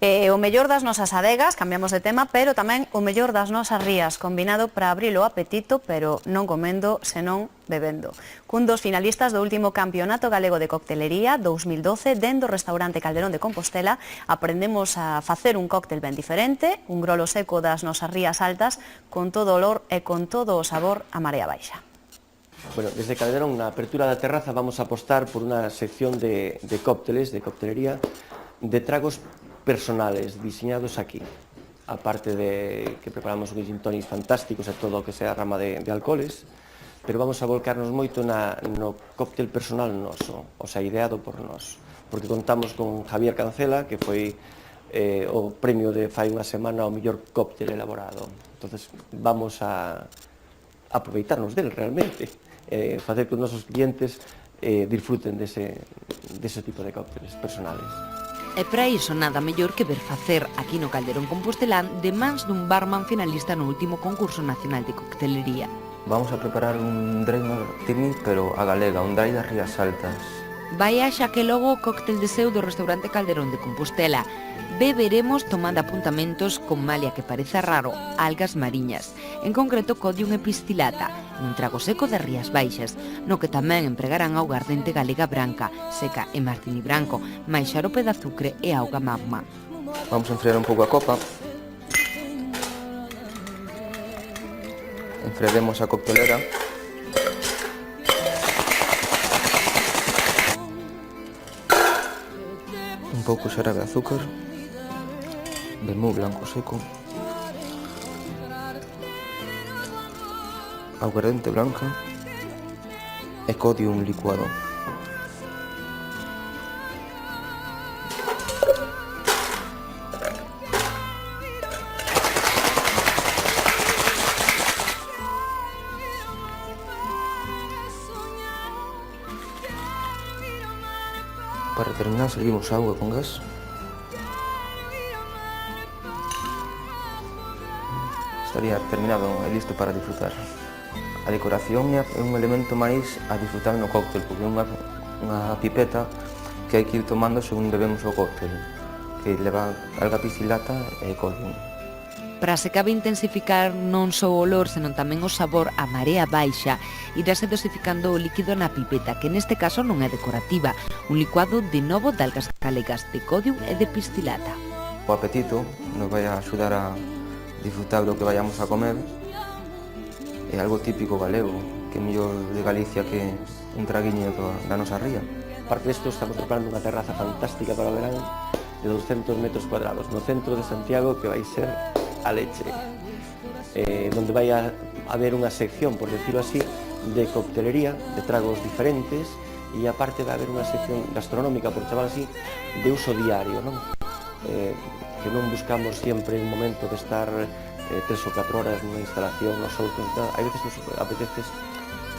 O mellor das nosas adegas, cambiamos de tema, pero tamén o mellor das nosas rías, combinado para abrir o apetito, pero non comendo, senón bebendo. Cun dos finalistas do último Campeonato Galego de Coctelería 2012, dentro do restaurante Calderón de Compostela, aprendemos a facer un cóctel ben diferente, un grolo seco das nosas rías altas, con todo o olor e con todo o sabor a marea baixa. Bueno, desde Calderón, na apertura da terraza, vamos a apostar por unha sección de cócteles, de coctelería, de tragos personales, diseñados aquí. Aparte de que preparamos uns gin tonics fantásticos e todo o que sea rama de alcoholes, pero vamos a volcarnos moito no cóctel personal noso, o sea, ideado por nós. Porque contamos con Javier Cancela, que foi o premio de fai unha semana ao mellor cóctel elaborado. Entonces, vamos a aproveitarnos del realmente, facer que os nosos clientes disfruten dese tipo de cócteles personales. E para iso nada mellor que ver facer aquí no Calderón Compostelán de mans dun barman finalista no último concurso nacional de coctelería. Vamos a preparar un dry martini, pero a galega, un dry das Rías Altas. Vai a xa que logo o cóctel de seu do restaurante Calderón de Compostela. Beberemos tomando apuntamentos con malia que parece raro, algas mariñas, en concreto codium epistillata, un trago seco das Rías Baixas, no que tamén empregarán auga ardente galega branca, seca e martini branco, máis xarope de azucre e auga magma. Vamos a enfriar un pouco a copa. Enfriaremos a coctelera. Un pouco xarabe de azúcar. Vermú blanco seco, aguardente blanca e codium licuado. Para terminar servimos auga con gas. Estaría terminado e listo para disfrutar. A decoración é un elemento máis a disfrutar no cóctel, porque é unha pipeta que hai que ir tomando según bebemos o cóctel, que leva alga pistillata e codium. Para se cabe intensificar non só o olor, senón tamén o sabor a marea baixa, irase dosificando o líquido na pipeta, que neste caso non é decorativa, un licuado de novo de algas galegas, de codium e de pistillata. O apetito nos vai a axudar a disfrutar do que vayamos a comer. É algo típico galego, que é mellor de Galicia que un traguiño da nosa ría. Aparte disto, estamos preparando unha terraza fantástica para o verán de 200 metros cuadrados no centro de Santiago, que vai ser a leche, donde vai a haber unha sección, por decirlo así, de coctelería, de tragos diferentes, e aparte vai haber unha sección gastronómica, por chamar así, de uso diario, non? Que non buscamos sempre un momento de estar 3 ou 4 horas nunha instalación, nos outros, hai veces nos apetece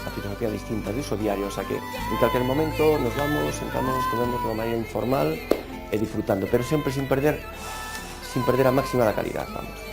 a filosofía distinta de uso diario, o sea que en calquer momento nos vamos, sentamos, comemos de unha maneira informal e disfrutando, pero sempre sin perder a máxima da calidad, vamos.